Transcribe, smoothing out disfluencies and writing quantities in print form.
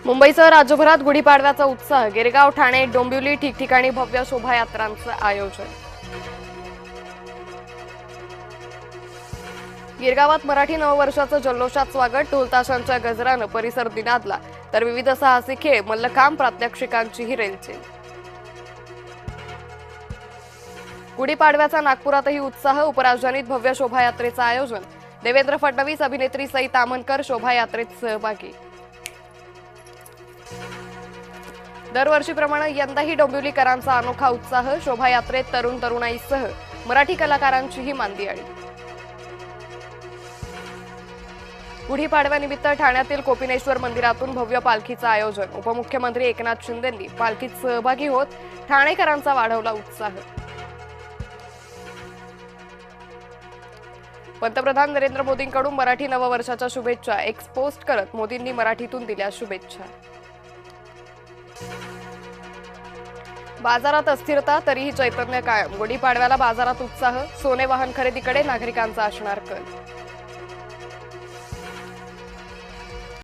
मुंबईसह राज्यभरात गुढीपाडव्याचा उत्साह। गिरगाव, ठाणे, डोंबिवली ठिकठिकाणी भव्य शोभायात्रांचं आयोजन। गिरगावात मराठी नववर्षाचं जल्लोषात स्वागत। ढोलताशांच्या गजरानं परिसर दिनादला, तर विविध साहसी खेळ, मल्लखांब, प्रात्यक्षिकांचीही रेलचेल। गुढीपाडव्याचा नागपुरातही उत्साह। उपराजधानीत भव्य शोभायात्रेचं आयोजन। देवेंद्र फडणवीस, अभिनेत्री सई तामणकर शोभायात्रेत सहभागी। दरवर्षीप्रमाणे यंदाही डोंबिवलीकरांचा अनोखा उत्साह। शोभायात्रेत तरुण तरुणाईसह मराठी कलाकारांचीही मांदियाळी। गुढीपाडव्यानिमित्त ठाण्यातील कोपिनेश्वर मंदिरातून भव्य पालखीचं आयोजन। उपमुख्यमंत्री एकनाथ शिंदेंनी पालखीत सहभागी होत ठाणेकरांचा वाढवला उत्साह। पंतप्रधान नरेंद्र मोदींकडून मराठी नववर्षाच्या शुभेच्छा। एक्स पोस्ट करत मोदींनी मराठीतून दिल्या शुभेच्छा। बाजारात अस्थिरता, तरीही चैतन्य कायम। गुढीपाडव्याला बाजारात उत्साह। सोने वाहन खरेदीकडे नागरिकांचा असणार कल।